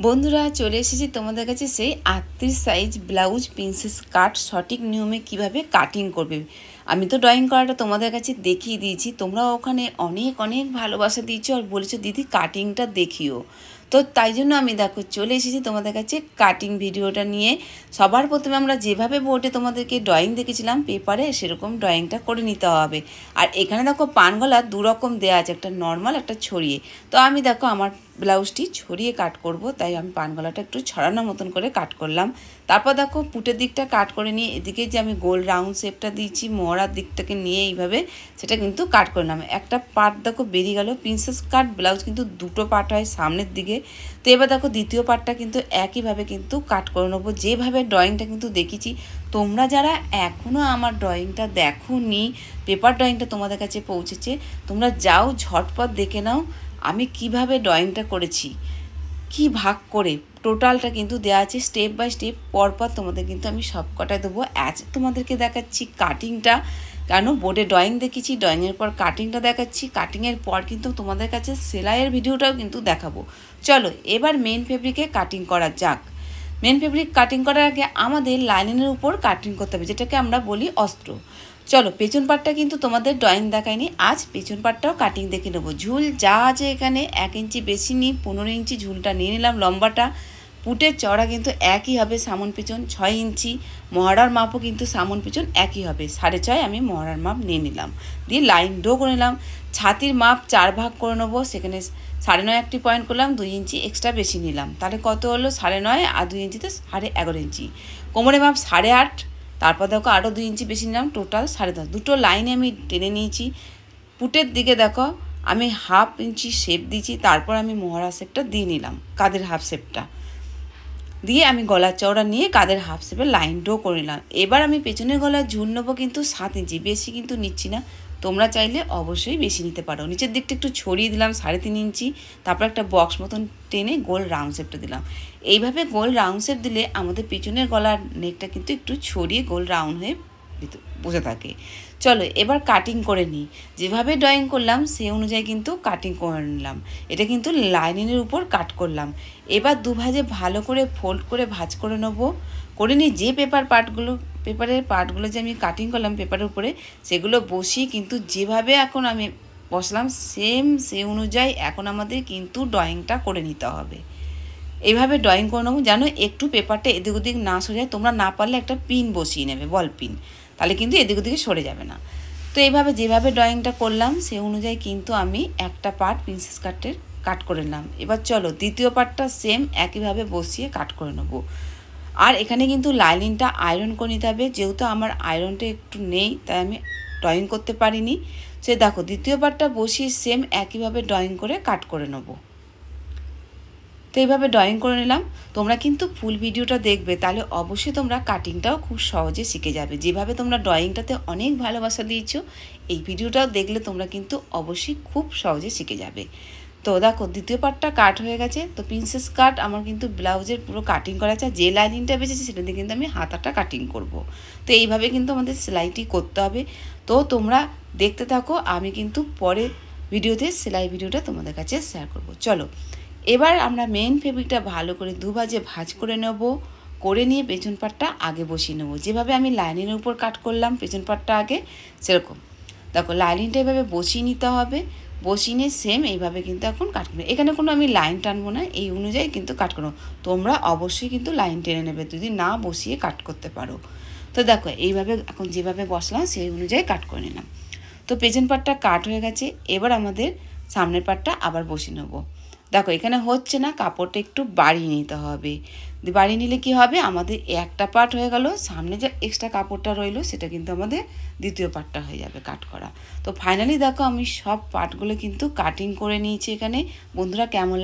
বন্ধুরা চলে এসেছি তোমাদের কাছে সেই 38 সাইজ ব্লাউজ প্রিন্সেস কাট সঠিক নিয়মে কিভাবে কাটিং করবে। আমি তো ড্রয়িং করাটা তোমাদের কাছে দেখিয়ে দিয়েছি, তোমরা ওখানে অনেক অনেক ভালোবাসা দিয়েছো আর বলেছো দিদি কাটিংটা দেখিও। তো তাই জন্য আমি দেখো চলে এসেছি তোমাদের কাছে কাটিং ভিডিওটা নিয়ে। সবার প্রথমে আমরা যেভাবে বোর্ডে তোমাদেরকে ড্রয়িং দেখেছিলাম পেপারে, সেরকম ড্রয়িংটা করে নিতে হবে। আর এখানে দেখো পানগলা দুরকম দেওয়া আছে, একটা নর্মাল একটা ছড়িয়ে। তো আমি দেখো আমার ব্লাউজটি ছড়িয়ে কাট করব, তাই আমি পানগলাটা একটু ছড়ানোর মতন করে কাট করলাম। তারপর দেখো পুটের দিকটা কাট করে নিয়ে এদিকে যে আমি গোল রাউন্ড শেপটা দিয়েছি মোহরার দিকটাকে নিয়ে এইভাবে সেটা কিন্তু কাট করলাম। একটা পার্ট দেখো বেরিয়ে গেল। প্রিন্সেস কাট ব্লাউজ কিন্তু দুটো পার্ট হয় সামনের দিকে। তো এবার দেখো দ্বিতীয় পার্টটা কিন্তু একইভাবে কিন্তু কাট করে নেবো, যেভাবে ড্রয়িংটা কিন্তু দেখেছি। তোমরা যারা এখনও আমার ড্রয়িংটা দেখোনি, পেপার ড্রয়িংটা তোমাদের কাছে পৌঁছেছে, তোমরা যাও ঝটপট দেখে নাও আমি কিভাবে ড্রয়িংটা করেছি, কি ভাগ করে টোটালটা কিন্তু দেওয়া আছে স্টেপ বাই স্টেপ। পরপর তোমাদের কিন্তু আমি সব কটায় দেবো। আজ তোমাদেরকে দেখাচ্ছি কাটিংটা, কেন বোর্ডে ড্রয়িং দেখেছি, ড্রয়িংয়ের পর কাটিংটা দেখাচ্ছি, কাটিংয়ের পর কিন্তু তোমাদের কাছে সেলাইয়ের ভিডিওটাও কিন্তু দেখাবো। চলো এবার মেন ফেব্রিকে কাটিং করা যাক। মেন ফেব্রিক কাটিং করার আগে আমাদের লাইনিংয়ের উপর কাটিং করতে হবে, যেটাকে আমরা বলি অস্ত্র। চলো পেছন পাটটা কিন্তু তোমাদের ড্রয়িং দেখায়নি, আজ পেছন পাটটাও কাটিং দেখে নেবো। ঝুল যা আছে এখানে 1 ইঞ্চি বেশি নিই, 15 ইঞ্চি ঝুলটা নিয়ে নিলাম। লম্বাটা পুটের চড়া কিন্তু একই হবে, সামন পেছন 6 ইঞ্চি। মহড়ার মাপও কিন্তু সামন পেছন একই হবে, 6.5 আমি মহড়ার মাপ নিয়ে নিলাম। দিয়ে লাইন ড্র করে নিলাম। ছাতির মাপ 4 ভাগ করে নেবো, সেখানে 9.5 একটি পয়েন্ট করলাম, 2 ইঞ্চি এক্সট্রা বেশি নিলাম। তাহলে কত হলো 9.5 আর 2 ইঞ্চিতে 11.5 ইঞ্চি। কোমরের মাপ 8.5, তারপর দেখো আরও 2 ইঞ্চি বেশি নিলাম, টোটাল 10.5। দুটো লাইনে আমি টেনে নিয়েছি। পুটের দিকে দেখো আমি 1/2 ইঞ্চি শেপ দিয়েছি, তারপর আমি মোহরা শেপটা দিয়ে নিলাম, কাঁধের হাফ শেপটা দিয়ে আমি গলার চওড়া নিয়ে কাঁধের হাফ শেপে লাইন ড্র করে নিলাম। এবার আমি পেছনের গলার ঝুল নেবো কিন্তু 7 ইঞ্চি, বেশি কিন্তু নিচ্ছি না। তোমরা চাইলে অবশ্যই বেশি নিতে পারো। নিচের দিকটা একটু ছড়িয়ে দিলাম 3.5 ইঞ্চি, তারপর একটা বক্স মতন টেনে গোল রাউন্ড শেপটা দিলাম। এইভাবে গোল রাউন্ড শেপ দিলে আমাদের পিছনের গলার নেকটা কিন্তু একটু ছড়িয়ে গোল রাউন্ড হয়ে বসে থাকে। চলো এবার কাটিং করে নিই। যেভাবে ড্রয়িং করলাম সেই অনুযায়ী কিন্তু কাটিং করে নিলাম। এটা কিন্তু লাইনিংয়ের উপর কাট করলাম। এবার দুভাজে ভালো করে ফোল্ড করে ভাঁজ করে নেবো। করে নিয়ে যে পেপারের পার্টগুলো যে আমি কাটিং করলাম পেপারের উপরে, সেগুলো বসিয়ে কিন্তু যেভাবে এখন আমি বসলাম সেম সেই অনুযায়ী এখন আমাদের কিন্তু ড্রয়িংটা করে নিতে হবে। এইভাবে ড্রয়িং করে নেবো যেন একটু পেপারটা এদিক ওদিক না সরে যায়। তোমরা না পারলে একটা পিন বসিয়ে নেবে, বল পিন, তাহলে কিন্তু এদিক ওদিকে সরে যাবে না। তো এইভাবে যেভাবে ড্রয়িংটা করলাম সেই অনুযায়ী কিন্তু আমি একটা পার্ট প্রিন্সেস কাটের কাট করে নিলাম। এবার চলো দ্বিতীয় পার্টটা সেম একইভাবে বসিয়ে কাট করে নেবো। আর এখানে কিন্তু লাইনিংটা আয়রন করে নিতে হবে, যেহেতু আমার আয়রনটা একটু নেই তাই আমি ড্রয়িং করতে পারিনি। সে দেখো দ্বিতীয় পার্টটা বসিয়ে সেম একইভাবে ড্রয়িং করে কাট করে নেবো। তো এইভাবে ড্রয়িং করে নিলাম। তোমরা কিন্তু ফুল ভিডিওটা দেখবে, তাহলে অবশ্যই তোমরা কাটিংটাও খুব সহজে শিখে যাবে। যেভাবে তোমরা ড্রয়িংটাতে অনেক ভালোবাসা দিয়েছো, এই ভিডিওটাও দেখলে তোমরা কিন্তু অবশ্যই খুব সহজে শিখে যাবে। তো দেখো দ্বিতীয় পার্টটা কাট হয়ে গেছে। তো প্রিন্সেস কাট আমার কিন্তু ব্লাউজের পুরো কাটিং করা আছে। যে লাইনিংটা বেঁচেছে সেটা দিয়ে কিন্তু আমি হাতাটা কাটিং করব। তো এইভাবে কিন্তু আমাদের সেলাইটি করতে হবে। তো তোমরা দেখতে থাকো, আমি কিন্তু পরে ভিডিওতে সেলাই ভিডিওটা তোমাদের কাছে শেয়ার করব। চলো এবার আমরা মেন ফেব্রিকটা ভালো করে দুভাজে ভাঁজ করে নেব। করে নিয়ে পেছন পাটটা আগে বসিয়ে নেব। যেভাবে আমি লাইনিংয়ের উপর কাট করলাম পেছন পাটটা আগে, সেরকম দেখো লাইনিংটা এভাবে বসিয়ে নিতে হবে। বসিয়ে নিয়ে সেম এইভাবে কিন্তু এখন কাট করবো। এখানে কোনো আমি লাইন টানবো না, এই অনুযায়ী কিন্তু কাট করবো। তোমরা অবশ্যই কিন্তু লাইন টেনে নেবে যদি না বসিয়ে কাট করতে পারো। তো দেখো এইভাবে এখন যেভাবে বসলাম সেই অনুযায়ী কাট করে নিলাম। তো পেছন পাটটা কাট হয়ে গেছে। এবার আমাদের সামনের পাটটা আবার বসিয়ে নেবো। দেখো এখানে হচ্ছে না, কাপড়টা একটু বাড়িয়ে নিতে হবে। বাড়িয়ে নিলে কি হবে, আমাদের একটা পার্ট হয়ে গেল, সামনে যে এক্সট্রা কাপড়টা রইলো সেটা কিন্তু আমাদের দ্বিতীয় পার্টটা হয়ে যাবে কাট করা। তো ফাইনালি দেখো আমি সব পার্টগুলো কিন্তু কাটিং করে নিয়েছি। এখানে বন্ধুরা কেমন